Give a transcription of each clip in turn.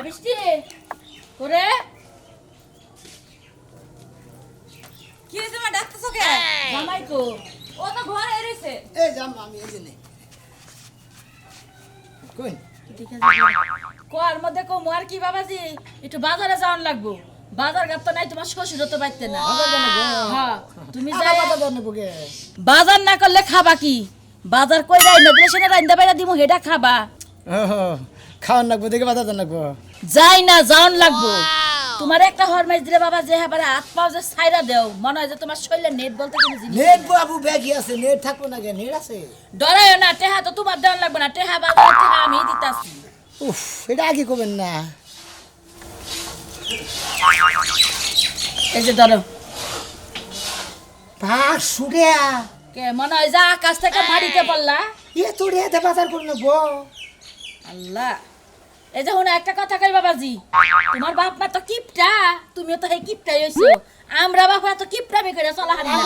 বৃষ্টি করে কি হইছে মা ডাকতেছো কে? জামাই তো ও তো ঘরে রইছে। এই জাম আমি এই যে নেই কোন কোয়ার মধ্যে কমু আর কি বাবাজি একটু বাজারে যাওয়ার লাগবো বাজার ঘাট তো নাই তোমার শ্বশুর তো পাইতে না হ্যাঁ তুমি যাই বাবা জানো বগে বাজার না করলে খাবা কি বাজার কই রাই না দিলে সেটা রাইন্দা বাইরা দিমু হেডা খাবা খাওয়ান লাগবো দেখে বাধা দেন লাগবো যাই না যাওন লাগবো তোমার একটা হরমাইজ দিলে বাবা যে হাবারে হাত পাও যে ছাইরা দেও মনে হয় যে তোমার শরীরে নেট বলতে কোনো জিনিস নেট বাবু ব্যাগই আছে নেট থাকবো না কে নেট আছে ডরাইও না টেহা তো তোমার দেওয়ান লাগবে না টেহা বাজার টেহা আমি দিতাছি উফ এটা আগে করবেন না এই যে ধরো পাঁচ সুরিয়া কে মনে হয় যা আকাশ থেকে মারিতে পারলা ইয়ে তোর এতে বাজার করে নেবো আল্লাহ এই যে হুনা একটা কথা কই বাবাজি তোমার বাপ মা তো কিপটা তুমিও তো এই কিপটাই হইছো আমরা বাবা তো কিপটামি করে চলা হারি না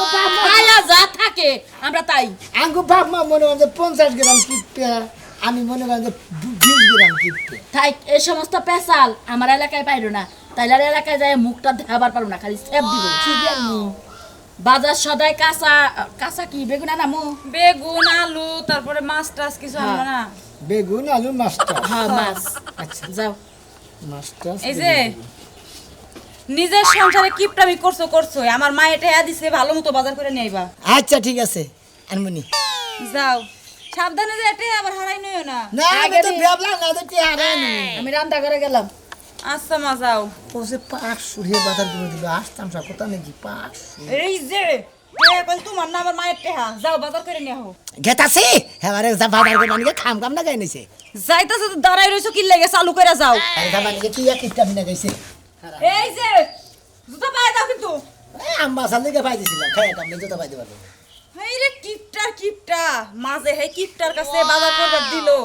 আয়া যা থাকে আমরা তাই আঙ্গু বাপ মা মনে হয় যে 50 গ্রাম কিপটে আমি মনে হয় যে 20 গ্রাম কিপটে তাই এই সমস্ত পেশাল আমার এলাকায় পাইরো না তাইলে আর এলাকায় যায় মুখটা দেখাবার পারো না খালি সেপ দিব ঠিক আছে বাজার সদাই কাঁচা কাঁচা কি বেগুন আনামু বেগুন আলু তারপরে মাছ টাছ কিছু আনলো না। বেগুন আলু মাছটা হ্যাঁ মাছ আচ্ছা যাও মাছটা এই যে নিজের সংসারে কিপটামি করছো আমার মা এটা দিছে ভালো মতো বাজার করে নিয়ে আইবা। আচ্ছা ঠিক আছে আনমনি যাও সাবধানে যে এটা আবার হারাই নইও না। না আমি তো ভাবলাম না তো হারানি আমি রান্না করে গেলাম আচ্ছা মা যাও। ওসে পাঁচ সুরিয়া বাজার করে দিল আসতাম সব কথা নাকি পাঁচ এই যে তোমার না আমার মায়ের টেহা যাও বাজার করে নিয়ে আহো। গেতাছি এবারে যা বাজার করে মানে খাম কাম না গাইনেছে যাইতাছে তো দাঁড়াই রইছো কি লাগে চালু করে যাও। আরে যা মানে কি এক একটা মিনা গাইছে এই যে জুতা পায়ে দাও কিন্তু। আম্বা সালিকে পাই দিছিলাম খাই কাম নেই তো পাই দিবা এই রে কিপটা মাঝে হে কিপটার কাছে বাজার করবার দিলো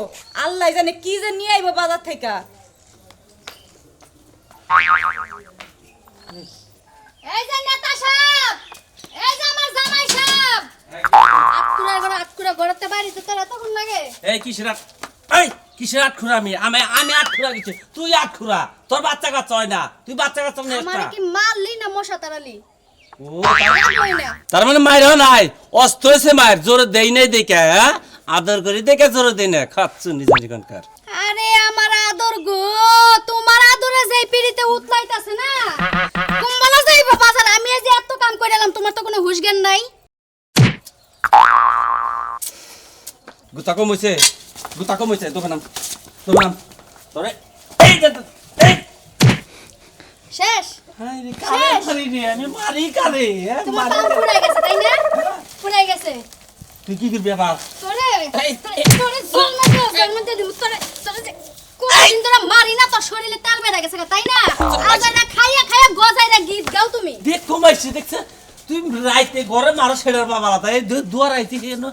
আল্লাহ জানে কি যে নিয়ে আইবো বাজার থেকে। এই যে নেতা সাহেব এই যে আমার জামাই সাহেব আটকুরা ঘরতে বাড়িতে তোরা তখন লাগে এই কিসের আটখুরা আমি আটখুরা গেছি তুই আটখুরা তোর বাচ্চা কাচ্চা হয় না তুই বাচ্চা কাচ্চা নিয়ে আমার কি মারলি না মশা তাড়ালি ও তার মানে মায়ের নাই অস্ত হয়েছে মায়ের জোরে দেই নাই দেখে হ্যাঁ আদর করি দেখে জোরে দেই না খাচ্ছু নিজের এখানকার আরে আমার আদর গো তোমার আদরে যেই পিড়িতে উতলাইতাছে না কুম্বালা যাইবো বাজার আমি এই যে এত কাম করে এলাম তোমার তো কোনো হুঁশ জ্ঞান নাই গুতা কমইছে দোকানাম তোরে এই যে এই শেষ হাই রে কারে মারি রে আমি মারি কারে হ্যাঁ তোমার পাও ফুরাই গেছে তাই না ফুরাই গেছে তুই কি করবি আবার তোরে তোরে জন্ম দিয়ে দিমু তোরে যে কোনদিন তোরা মারি না তোর শরীরে তেল বেড়ে গেছে তাই না আজারা খাইয়া গজাইরা গীত গাও তুমি দেখ কমাইছি দেখছ তুই রাইতে ঘরে মারো ছেড়ার বাবা তাই দুয়ার আইতি কেন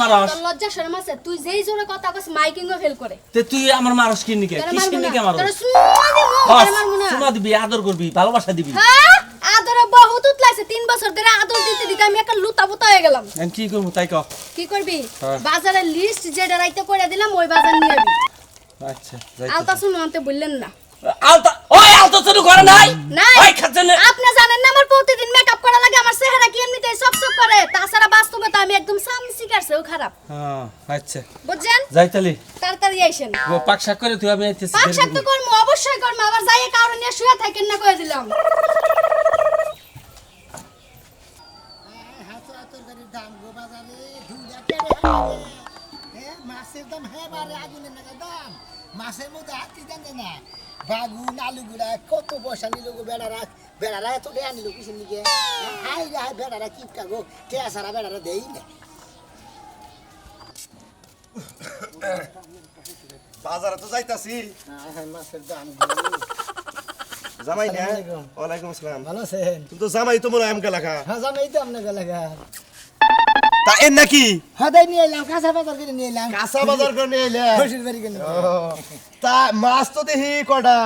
মারাস তোর লজ্জা শরম আছে তুই যেই জোরে কথা কস মাইকিংও ফেল করে তে তুই আমার মারস কি নিকে তোরে কিস মারবো নিকে না মারস তোরে সুমা দিমু তোরে মারবো না সুমা দিবি আদর করবি ভালোবাসা দিবি হ্যাঁ আদরে বহুত উতলাইছে 3 বছর ধরে আদর দিতে দিতে আমি একটা লুতা পুতা হয়ে গেলাম আমি কি করব তাই কও কি করবি হ্যাঁ। বাজারের লিস্ট যেটা রাইতে করে দিলাম ওই বাজার নিয়ে আবি আচ্ছা যাই আলতা শুনো আনতে বললেন না আলতা ওই আলতা শুরু করে নাই নাই ওই খাচ্ছেন আপনি জানেন না আমার প্রতিদিন মেকআপ করা লাগে আমার চেহারা কি এমনিতেই চকচক করে তাছাড়া বাস্তবে তো আমি একদম সামসি কাটছেও খারাপ হ্যাঁ আচ্ছা বুঝছেন যাই তালি তাড়াতাড়ি আইসেন ও পাক শাক করে তুই আমি আইতেছি পাক শাক তো করবো অবশ্যই করবো আবার যাইয়ে কারণ নিয়ে শুয়ে থাকেন না কয়ে দিলাম দাম গো বাজারে মাছের দাম হ্যাঁ বারে আগুনের নাকি দাম মাছের মধ্যে হাতি দেন না বাগুন আলু গুলা কত পয়সা নিল গো বেড়ারা এত দেয়া নিল কিসের নিকে হাই রে হাই বেড়ারা কিপটা গো টেয়া সারা বেড়ারা দেই না বাজারে তো যাইতাছি মাছের দাম জামাই না আসসালামু আলাইকুম। ওয়ালাইকুম আসসালাম ভালো আছেন তুমি তো জামাই তো মনে হয় আমকে লেখা হ্যাঁ জামাই তো আপনাকে লাগা তা এর নাকি হ্যাঁ তাই নিয়ে এলাম কাঁচা বাজার করে নিয়ে এলাম কাঁচা বাজার করে নিয়ে এলে শ্বশুর বাড়ি কেন তা মাছ তো দেখি কটা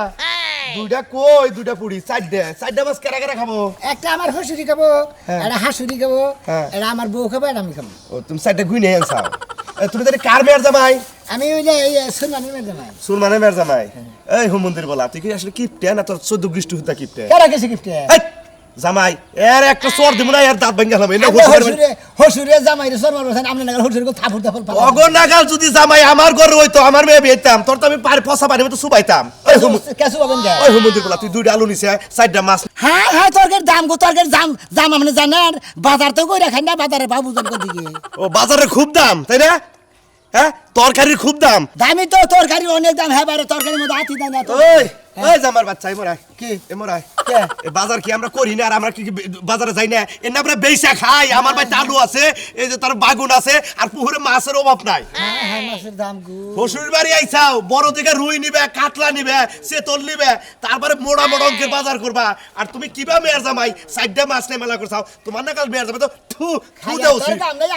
দুইটা কই দুইটা পুরি চারটা মাছ কেরা কেরা খাবো একটা আমার শ্বশুরি খাবো হ্যাঁ। একটা হাসুরি খাবো হ্যাঁ। এটা আমার বউ খাবো এটা আমি খাবো ও তুমি চারটা গুই নিয়ে আনছাও তুমি জানি কার মেয়ের জামাই? আমি ওই যে এই সুলমানি মেয়ে জামাই। সুলমানের মেয়ের জামাই। এই হুমন্দির বলা, তুই কি আসলে কিপটে না তোর 14 গৃষ্টি হুদা কিপটে? কেডা গেছে গিফটে? এই, জামাই এর একটা চর দিব না, এর দাঁত ভাঙা হলাম। হসুরে জামাই রে সরমার বসেন আপনি নাগাল হসুরে থাপুর থাপুর পালা। অগনাগাল যদি জামাই আমার ঘরে হইতো, আমার মেয়ে বিয়েতাম, তোর তো আমি পচা পানি মতো সুবাইতাম। কেসু পাবেন গা? ওই হুমন্দির বলা, তুই 2টা আলু নিছে, 4টা মাছ। হ্যাঁ হ্যাঁ তরকারির দাম গো, তরকারির দাম আপনি জানেন? বাজার তো কই রাখেন না, বাজারে বাবু জন দিকে ও বাজারে খুব দাম, তাই না? হ্যাঁ, তরকারির খুব দাম। দামি তো তরকারির অনেক দাম। হ্যাঁ বাইরে তরকারির মধ্যে আতি দেয় না তো। ওই ওই জামার বাচ্চা এমরাই কি? এমরাই কে? এ বাজার কি আমরা করি না? আর আমরা কি বাজারে যাই না? এর না আমরা বেচা খাই। আমার ভাই আলু আছে, এই যে তার বাগুন আছে, আর পুকুরে মাছের অভাব নাই। হ্যাঁ হ্যাঁ মাছের দাম গো। শ্বশুর বাড়ি আইসাও, বড় দিকে রুই নিবে, কাতলা নিবে, চেতল নিবে, তারপরে মোড়া মোড়া অঙ্কের বাজার করবা। আর তুমি কিবা মেয়ের জামাই 4টা মাছ নিয়ে মেলা করছাও? তোমার না কাল মেয়ের জামাই তো থু থু দেও।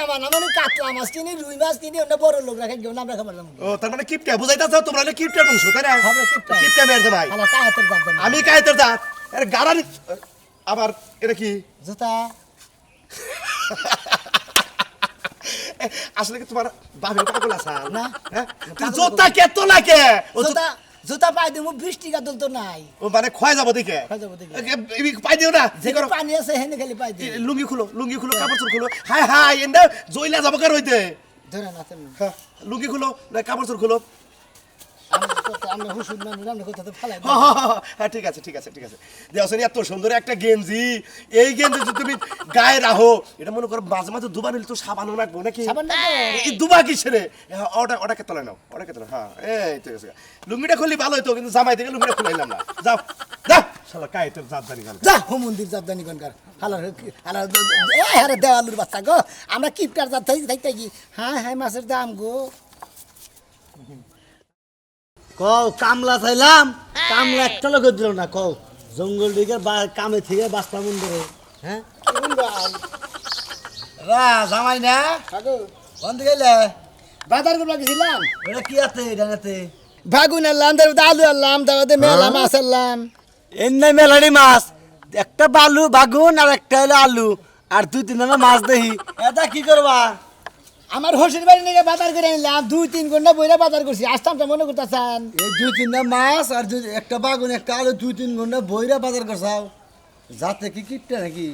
আমার নাম কাতলা মাছ কিনি, রুই মাছ কিনি, অন্য বড় লোক রাখেন কেউ আমরা খাবার দাম। ও তার মানে কিপটা বুঝাইতাছো তোমরা? হলে কিপটা বংশ, তাই না? হবে কিপটা। কিপটা মেয়ের জামাই। আলা কাহাতের দাম দেন। আমি কাইতের দাঁত এর গাড়ানি। আবার এটা কি? জুতা আসলে কি তোমার বাপের পাগল আছে না। হ্যাঁ, জোতা কে তো লাগে? ও জুতা জুতা পাই দিমু, 20 টাকা দল তো নাই। ও মানে ক্ষয় যাবো দেখে ক্ষয় যাবো দেখে। পাই দিও না। যে যে করো পানি আছে হেনে খালি পাই দিই। লুঙ্গি খুলো, লুঙ্গি খুলো, কাপড় চোর খুলো। হাই হাই এন্ডা জইলা যাবো কার হইতে? ধরে না তুমি। হ্যাঁ, লুঙ্গি খুলো না কাপড় চোর খুলো। আমরা হুসুন মানুষ আমরা কোথাতে ফালাই হ্যাঁ, হ্যাঁ, হ্যাঁ, হ্যাঁ, ঠিক আছে ঠিক আছে ঠিক আছে। দেখছেন এত সুন্দর একটা গেঞ্জি, এই গেঞ্জি যদি তুমি গায়ে রাখো, এটা মনে করো মাঝে মাঝে দুবার নিলে তো সাবানও রাখবো নাকি? সাবান না তো। এই দুবা কিসের রে? হ্যাঁ, ওটাকে তোলা নাও, ওটাকে তোলা। হ্যাঁ, এই ঠিক আছে। লুঙ্গিটা খুললি ভালো হতো, কিন্তু জামাই থেকে লুঙ্গিটা খুলাইলাম না। যাও যাও শালা কাইতের জাত জানি গান। যা হো মন্দির জাতদানি গনকার হালার হালার এ হারে দেওয়ালুর বাচ্চা গো, আমরা কিপটার জাত থাকতে কি। হ্যাঁ হ্যাঁ মাছের দাম গো। কও কামলা চাইলাম, কামলা একটা লোক দিল না। কও জঙ্গল দিকে কামে থেকে বাস্তা মন ধরে। হ্যাঁ রা জামাই না বন্ধ গেলে বাজার করবা গেছিলাম, ওটা কি আছে ডানাতে? বাগুন আনলাম, তারপর আলু আনলাম, তারপরে মেলা মাছ আনলাম। এমনি মেলারি মাছ, একটা বালু বাগুন আর একটা হলো আলু আর 2-3 মাছ দেখি। এটা কি করবা? আমার হসির বাড়ি নিয়ে বাজার করে আনলাম, 2-3 ঘন্টা বইরা বাজার করছি। আসতাম তো মনে করতেছেন। এই 2-3 মাছ আর একটা বাগুন একটা আলু 2-3 ঘন্টা বইরা বাজার করছাও। যাতে কি কিপটা নাকি?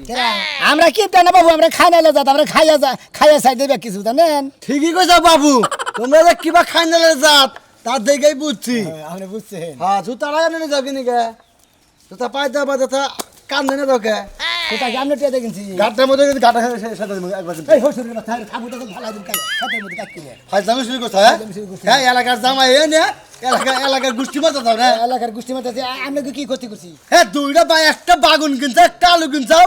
আমরা কিপটা না বাবু, আমরা খাই নাইলে যাত, আমরা খাইয়া চাই দেবে কিছু জানেন। ঠিকই কইছো বাবু, তোমরা যে কিবা খাই নালে জাত তার দেখেই বুঝছি। আপনি বুঝছেন। হ্যাঁ জুতা লাগাই নিয়ে যাও কিনি গে? জুতা পাই দেওয়া বা জুতা কান ধরে দোকে কোথায় আমরা টিয়া দেখেছি। গাঁটের মধ্যে যদি গাঁটা সাথে একবার এই হসির কথা খাবো তো ভালো দিন কাই খাতের মধ্যে কাট কিনে। ফাইজলামি শুরু করছো? হ্যাঁ এলাকার জামাই এ নে এলাকার গোষ্ঠী মতো দাও না। এলাকার গোষ্ঠী মতো আমরা কি ক্ষতি করছি? হ্যাঁ 2টা বা একটা বাগুন কিনছো, একটা আলু কিনছাও,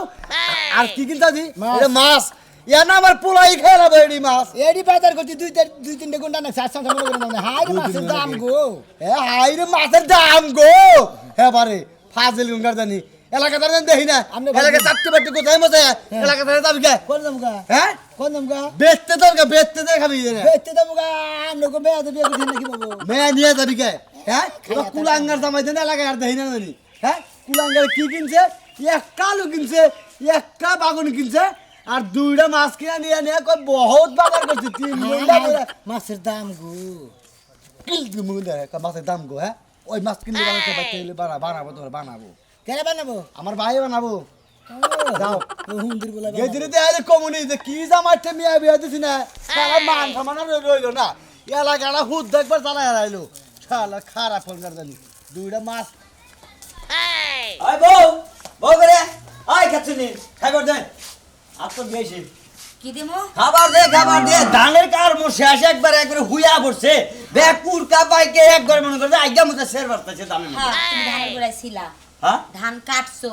আর কি কিনছো দি? এটা মাছ। ইয়া না আমার পোলাই খেয়ে নেবো এডি মাছ। এডি বাজার করছি 2-3 ঘন্টা না, 4-5 মনে করেন না। হাই মাছের দাম গো। হ্যাঁ হাই রে মাছের দাম গো। হ্যাঁ বারে ফাজিল গঙ্গার জানি এলাকা দাঁড়ান দেখি না। এলাকা 4টে বাড়তে কোথায় মজা এলাকা দাঁড়ান যাবি কে? কোন দাম গা? হ্যাঁ কোন দাম গা? বেচতে দরকার, বেচতে দে খাবি না। বেচতে দাম গা, আমরা কো বেয়া বিয়া করছি নাকি বাবু? মেয়ে নিয়ে যাবি কে? হ্যাঁ কুলাঙ্গার জামাই দেন এলাকায় আর দেখি না জানি। হ্যাঁ কুলাঙ্গার কি কিনছে? একটা আলু কিনছে, একটা বাগুন কিনছে, আর 2টা মাছ কিনা নিয়ে নিয়ে কই বহুত বাজার করছে। 3 ঘন্টা ধরে মাছের দাম গো। মাছের দাম গো। হ্যাঁ ওই মাছ কিনলে বানাতে পারতে হলে বানাবো, তোমার বানাবো, কেন বানাবো? আমার ভাই বানাবো। যাও হুন্দির বলা গেদিরে দেয়ালে কমুনি যে কি জামাইতে মিয়া বিয়া দিছি না, সারা মান সমান রইলো না। এলাকাটা হুদ দেখবার চালাই হারাইলো। শালা খারাপ ফোনকার জানি 2টা মাছ। আয় বউ বউ করে আয় খাচ্ছিনি খাবার দে আপনি দিয়েছি কি দিমু? খাবার দে ধানের কার মো শেষ একবারে হুইয়া পড়ছে বেকুর কাপাইকে একবার মনে করে আইগা মতো শের বাড়তেছে দামে হ্যাঁ, তুমি ধানের গোড়ায় ছিলা, হ্যাঁ ধান কাটছো,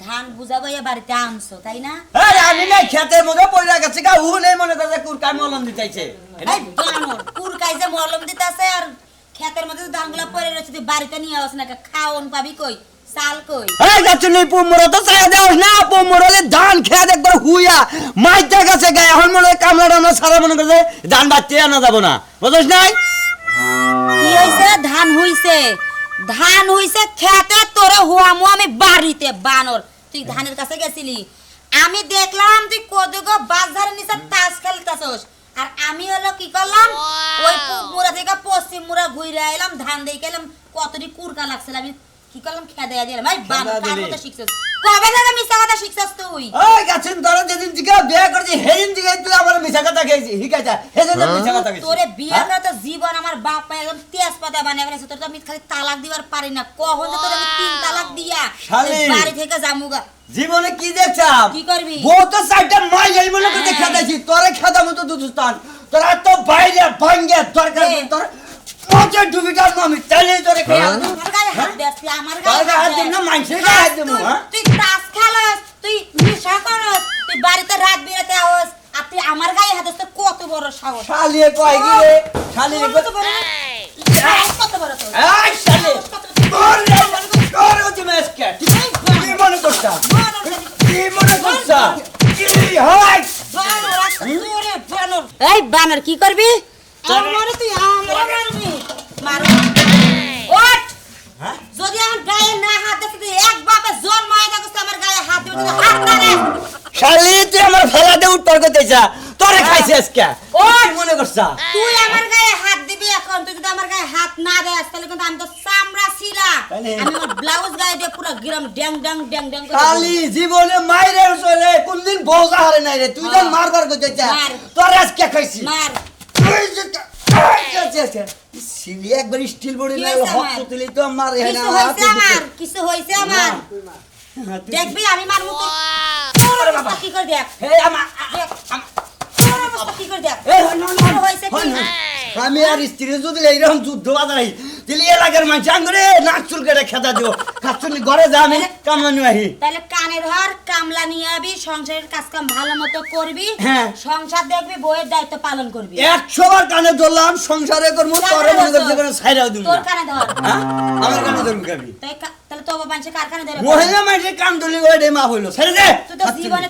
ধান বুঝাবাইয়া বাড়িতে আনছো, তাই না? আরে আমি না খেতের মধ্যে পড়ে গেছে গা হু নেই মনে করে কুর কার মলম দিতেছে এই বানর, কুরকাই যে মলম দিতাছে আর ক্ষেতের মধ্যে যে ধানগুলা পড়ে রয়েছে তুই বাড়িতে নিয়ে আস না, খাওন পাবি কই, চাল কই? এই যাচ্ছিনি পুমরা তো চাই দেওস না, পুমরালে ধান খেত একবার হুইয়া মাইটা গেছে গা এখন মনে কামলা আমরা সারা মনে করে ধান বাচ্চে আনা যাব না, বুঝছ নাই? কি হইছে? ধান হইছে, ধান হইছে খেতে, তোরে হুয়ামু আমি বাড়িতে। বানর, তুই ধানের কাছে গেছিলি, আমি দেখলাম তুই কদগো বাজারের নিচে তাস খেলতাছস, আর আমি হলো কি করলাম ওই পূব মুড়া থেকে পশ্চিম মুড়া ঘুরে আইলাম ধান দিয়ে গেলাম কতটি কুরকা লাগছিল আমি কি করলাম খেদা দিলাম ভাই বাবা কার কথা শিখছস কবে থেকে মিছা কথা শিখছস তুই ওই গাছেন তোরা যেদিন থেকে বিয়ে করছিস সেদিন থেকে তুই আমার মিছা কথা খেয়েছিস ঠিক আছে সেদিন মিছা কথা খেয়েছিস তোরে বিয়ে করে তো জীবন আমার বাপ মা একদম তেজপাতা বানিয়ে ফেলেছে তোর তো আমি খালি তালাক দিবার পারি না কখন যে তোর আমি 3 তালাক দিয়া শালি। এই বাড়ি থেকে যামুগা জীবনে কি দেখছাম কি করবি? বউ তো সাইডে মাই এই মনে করতে খেদাইছি তোরে খেদা মতো দুস্তান তোরা তো বাইরে ভাঙ্গে দরকার এ। তোর পচে ডুবিটার আমি তাইলে তোরে খেয়ে আমার গায়ে হাত দিস আমার তোর গায়ে হাত দিম না, মানুষের গায়ে হাত দিমু, হ্যাঁ? তুই তাস খেলাস তুই নেশা করস তুই বাড়িতে রাত বিরাতে আওস আর তুই আমার গায়ে হাত দিস তোর কত বড় সাহস শালিয়ে কয় কি রে শালিয়ে কত বড় কত বড় তোর এই শালি তোর তোর ওই মেসকে কি মনে করছা কি মনে করছা কি হয় এই বানর কি করবি আমারে তুই আমারে মারবি মার ওঠ যদি আমার গায়ে না হাত দিস তুই এক বাপে জন্ম হয়ে থাকস আমার গায়ে হাত দিবি তুই হাত না রে শালি তুই আমার ফেলা দে উত্তর করতেছা তোরে খাইছিস আজকে ও কি মনে করছা তুই আমার গায়ে হাত দিবি এখন তুই যদি আমার গায়ে হাত না দেস তাহলে কিন্তু আমি তো চামড়া ছিলা তাহলে? আমি আমার ব্লাউজ গায়ে দিয়ে পুরো গ্রাম ড্যাং ড্যাং ড্যাং ড্যাং করে শালি জীবনে মাইরে চলে কোনদিন বউজা হারে নাই রে তুই যখন মারবার করতেছা মার। তোরে আজকে খাইছি মার ওই যে সিলি একবার স্টিল বডি কি না হয়েছে হক আমার? তুলি তো মারে কিছু না হইছে আমার কিছু হইছে আমার দেখবি আমি মারমু তো তোর অবস্থা কি করে দেখ হে আমা দেখ তোর অবস্থা কি করে দেখ এ হন হন তোর হইছে কি আমি আর স্ত্রী যদি এইরকম যুদ্ধ বাজাই তাহলে এলাকার মানুষ আঙ্গুরে নাক চুল কেটে খেদা দিব খাচ্ছনি ঘরে যা আমি কামলানি আহি তাহলে কানে ধর কামলা নিয়ে আবি সংসারের কাজ কাম ভালো মতো করবি হ্যাঁ। সংসার দেখবি বউয়ের দায়িত্ব পালন করবি 100 বার কানে ধরলাম সংসারে করবো তোরে মনে করতে কোনো ছাইরাও দিব তোর না কানে ধর হ্যাঁ আমার কানে ধরবি কাবি তাহলে তো বাবা কার কানে ধরে মহিলা মানুষের কান ধরলি ওইটাই মা হইলো ছেড়ে দে তুই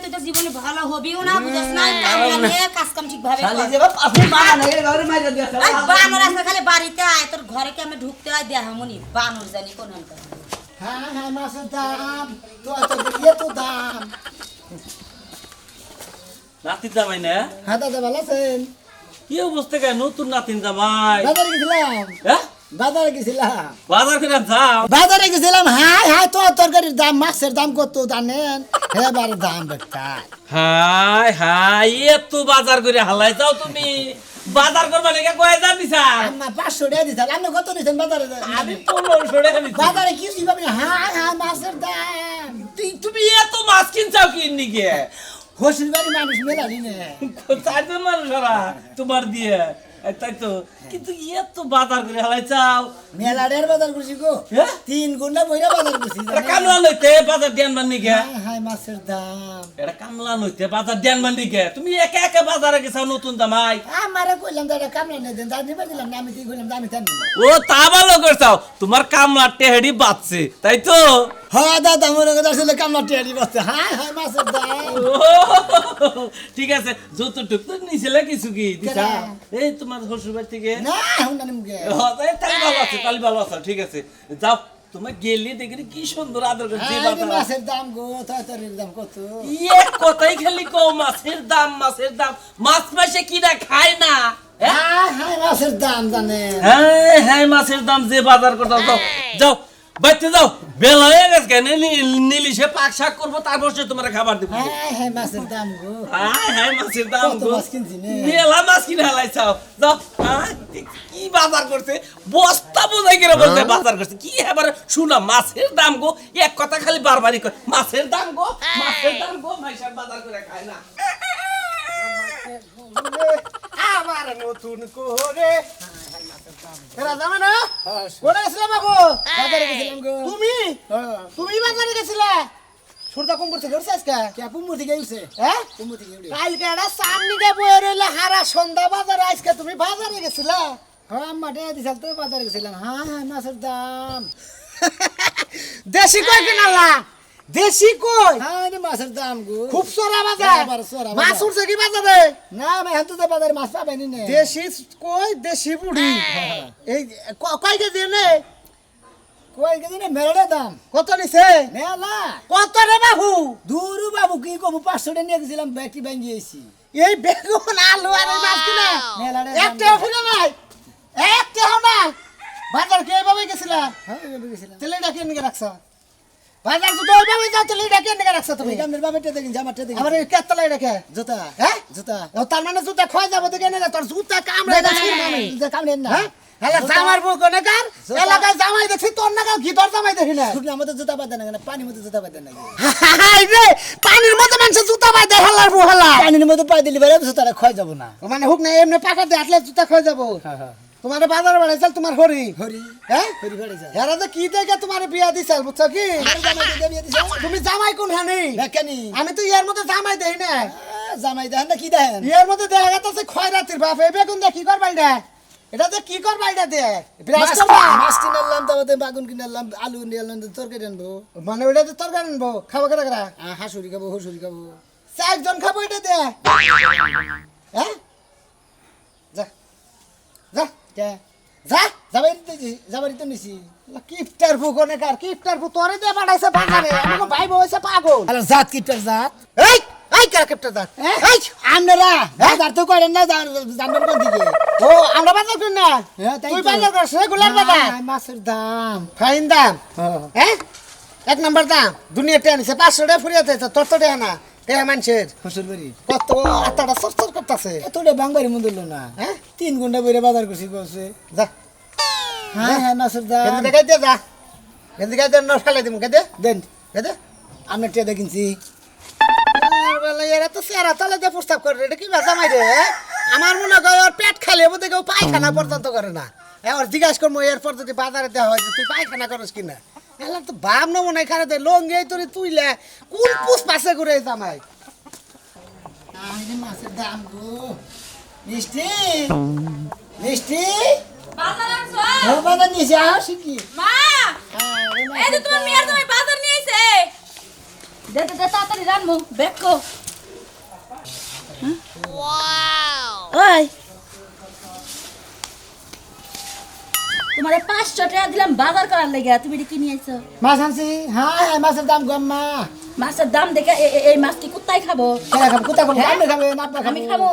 তো জীবনে ভালো হবিও না বুঝছ না কামলা নিয়ে কাজ কাম ঠিক ভাবে শালি কর যে বাপ আপনি মা না এর ঘরে মাইরা দিয়া আই বানর আছে খালি বাড়িতে আয় তোর ঘরে কেমনে ঢুকতে হয় দেহামনি বানর জানি কোন হালকা হ্যাঁ হ্যাঁ মাছের দাম তো এত দাম নাতিন জামাই না হ্যাঁ দাদা ভালো আছেন কি অবস্থা কেন নতুন নাতিন জামাই বাজারে গেছিলাম হ্যাঁ বাজারে গেছিলাম বাজার করে যাও বাজারে গেছিলাম হাই হাই তো তরকারির দাম মাছের দাম কত জানেন এবারে দাম বেটা হাই হাই এত বাজার করে হালাই যাও তুমি বাজার করবা নাকি কয় হাজার দিছা আম্মা 500 টাকা দিছেন আপনি কত দিছেন বাজারে আমি 1500 টাকা দিছি বাজারে কি দিবেন হাই হাই মাছের দাম তুমি এত মাছ কিনছাও কিননি গে হোসির বাড়ি মানুষ মেলালি নে চারজন মানুষ ওরা তোমার দিয়ে তাই তো কিন্তু এত বাজার করে হালাই চাও মেলাডের বাজার করছি গো হ্যাঁ? 3 গুণা বইরা বাজার করছি এটা কামলা লইতে বাজার দেন বান্নি গে হাই হাই মাছের দাম এটা কামলা লইতে বাজার দেন বান্নি গে তুমি একা একা বাজারে গেছাও নতুন জামাই আমারে কইলাম দাদা কামলা না দেন দাদি নিবার দিলাম না আমি তুই কইলাম আমি তেন ও তা ভালো করছাও তোমার কামলা টেহেডি বাঁচছে তাই তো হ্যাঁ দাদা মনে কথা আসলে কামলা টিয়ারি বাসছে হাই হাই মাছের দাম ও, ঠিক আছে যতটুক তো নিছিলে কিছু কি দিছা এই তোমার শ্বশুরবাড়ি থেকে না হুন্ডা নিমগে ও, তাহলে ভালো আছে তাহলে ভালো আছে ঠিক আছে যাও তোমার গেলে দেখি কি সুন্দর আদর করছে হাই রে মাছের দাম গো তরকারির দাম কত এক কথাই খালি কও মাছের দাম মাছ মাসে কিনা খায় না হাই হাই মাছের দাম জানেন হ্যাঁ হ্যাঁ মাছের দাম যে বাজার করতে যাও যাও বাইতে যাও বেলা হয়ে গেছে কেন নিলিশে পাক শাক করবো তারপর সে তোমার খাবার দেবো হাই হাই মাছের দাম গো হ্যাঁ হ্যাঁ মাছের দাম কত গো মাছ কিনছি নে? মেলা মাছ কিনে হালাইছাও যাও হ্যাঁ, কি বাজার করছে বস্তা বোঝাই কিনা বলতে বাজার করছে কি এবার শুনা মাছের দাম গো এক কথা খালি বারবারই কয় মাছের দাম গো মাইশাক বাজার করে খায় না আমার নতুন করে এরা যাবে না কোনে গেছিলাম বাবু বাজারে গেছিলাম গো তুমি তুমি বাজারে গেছিলা সুরদা কুম্পুর থেকে উঠছে আজকে কে কুম্পুর থেকে উঠছে হ্যাঁ কুম্পুর থেকে উঠছে কালকে একটা সামনে গে বয়ে রইলে হারা সন্ধ্যা বাজারে আজকে তুমি বাজারে গেছিলা হ্যাঁ আম্মা ডে দিছাল তো বাজারে গেছিলাম হ্যাঁ হ্যাঁ মাছের দাম দেশি কই কিনালা দেশি কই হ্যাঁ রে মাছের দাম গো খুব সরা বাজার মাছ উঠছে কি বাজারে না আমি হাতে তো বাজারে মাছ পাবেনি না দেশি কই দেশি বুড়ি এই কয় কেজি নে কই কেজি নে মেলার দাম কত নিছে মেলা কত রে বাবু দূরু বাবু কি কম 500 টাকা নিয়ে গেছিলাম ব্যাটারি ভাঙিয়েছি এই বেগুন আলু আর এই মাছ কিনা একটাও ফিরে নাই, একটাও না। বাজার কে এভাবে গেছিলা? তেলে ডাকিয়ে নিয়ে রাখছ বাজার দুটো ওইভাবে যাও, তেলে ডাকিয়ে নিয়ে রাখছ তুমি। আমার এই কেতলা রেখে জুতা, হ্যাঁ জুতা, তার মানে জুতা খোয়া যাবো দেখে না, তোর জুতা কামড়ে কামড়ে না। জামার বউ কোনেকার এলাকায় জামাই দেখছি, তোর না ঘি তোর জামাই দেখি না। আমাদের জুতা বাঁধে না, পানির মধ্যে জুতা বাঁধে না। পানির মধ্যে মানুষের জুতা বাঁধে, হেলার বউ হেলা। পানির মধ্যে পাই দিলি বেড়ে জুতাটা খোয়া যাবো না, মানে হোক না এমনি পাকাতে আটলে জুতা খোয়া যাবো। তোমার বাজার বাড়াইছাল, তোমার হরি হরি, হ্যাঁ হরি বাড়াইছাল। এরা তো কি দেখে তোমার বিয়া দিছাল, বুঝছো কি? তুমি জামাই কোন হানি? আমি তো ইয়ার মধ্যে জামাই দেই না। জামাই দেখেন না কি দেখেন? ইয়ার মধ্যে দেখা গেছে খয়রাতির বাপ। এই বেগুন দিয়ে কি করবাই না? এটা দিয়ে কি করবা? এটা দিয়ে মাছ কিনালাম, তারপরে বাগুন কিনালাম, আলু নিলাম, তরকারি আনবো। মানে ওইটা দিয়ে তরকারি আনবো, খাবো কেটা কেটা? হাঁসুরি খাবো, হসুরি খাবো, 4 জন খাবো এটা দিয়ে। হ্যাঁ যা যা যা, যাবারই তো নিছি। কিপটার ভুক অনেকার, কিপটার ভুক তোরে দিয়ে বাড়াইছে বাজারে। আমাকে ভাই বইছে পাগল। আরে জাত কিপটার জাত, এই এই কার কিপটার জাত, এই আপনারা বাজার তো করেন না, জানবেন কোন দিকে? ও আমরা বাজার করি না, তুই বাজার করছ রেগুলার বাজার। মাছের দাম ফাইন দাম, হ্যাঁ 1 নাম্বার দাম। দুনিয়াতে আনিছে 500 টাকা ফুরিয়াতে, তোর তো দেয় না। দেয়া মানুষের শ্বশুর বাড়ি কত আত্মাটা সরসর করতেছে। এতটা বাংবাড়ি মন্দির না, হ্যাঁ 3 ঘন্টা বইরে বাজার করছি বলছে। যা হ্যাঁ হ্যাঁ মাছের দাম কেন দেখাই দে, যা কেন দেখাই দে, না ফেলাই দিমু। কেদে দেন কেদে আমি টেদে কিনছি। আর বেলা এরা তো সেরা তলে দিয়ে প্রস্তাব করে, এটা কি ভাষা মাইরে? আমার মনে হয় ওর পেট খালি হবে, দেখে পায়খানা পর্যন্ত করে না। এবার জিজ্ঞাসা করবো এরপর যদি বাজারে দেওয়া হয় যে তুই পায়খানা করস কিনা। এলা তো ভাব না মনে হয় খারাপ দেয় লঙ্গে তোরে তুইলে কোন পুষ পাশে করে জামাই। মাছের দাম গো মিষ্টি মিষ্টি বাজার আনছো? বাজার নিয়েছে শিখি। মা, এই যে তোমার মেয়ের জামাই বাজার নিয়ে আইছে। দে দে দে, তাড়াতাড়ি রানমু, বেকো। ওয়াও! ওই তোমারে 500 টাকা দিলাম বাজার করার লাগা, তুমি এটা কি নিয়ে আইছো? মাছ আনছি। হ্যাঁ মাছের দাম কম মা। মাছের দাম দেখে এই মাছ কি কুত্তাই খাবো? কোথা খাবো? হ্যাঁ? আপনি খাবেন, আপনি খাবেন। আমি খামো,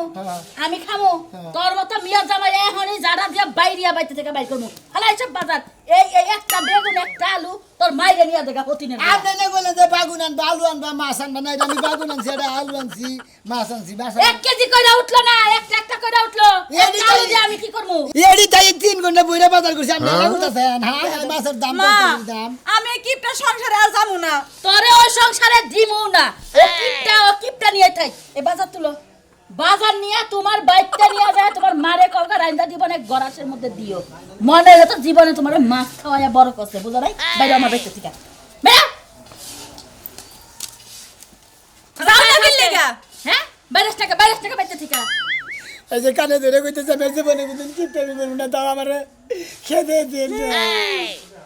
আমি খামো। তোর মতো মিয়া জামাই এখনই যারা দিয়া বাইরিয়া বাইতে থেকে বাইর করবো। হালাই সব বাজার এই এই একটা বেগুন একটা আলু তোর মাইরে নিয়ে দেখা প্রতিদিন। আপনি না বলেন যে বাগুন আনবা, আলু আনবা, মাছ আনবা না। আমি বাগুন আনছি, এটা আলু আনছি, মাছ আনছি। 1 কেজি কইরা উঠলো না, একটা একটা কইরা উঠলো। এডি আলু দিয়ে আমি কি করবো? এডি তাই 3 ঘন্টা বইরা বাজার করছি। আপনি লাগুতাছেন। হ্যাঁ মাছের দাম দাম। আমি কিপটা সংসারে আর যাবো না। তোরে ওই সংসারে দিমু না। ও কিপটা নিয়ে থাই। এই বাজার তুলো। বাজার নিয়ে তোমার বাইকটা নিয়ে যায়, তোমার মারে কলকা রাইন্দা দিবনে গরাসের মধ্যে দিও। মনে হতো জীবনে তোমার মাছ খাওয়ায়া বড় করছে, বুঝো নাই? বাইরে আমার বাইকটা থেকে বেরা। যাও না কি লাগা? হ্যাঁ বাইরে থেকে বাইরে থেকে। এই যে কানে ধরে কইতেছে আমি জীবনে কোনদিন কিপটা বিবরণ না, দাও আমারে খেদে দেন।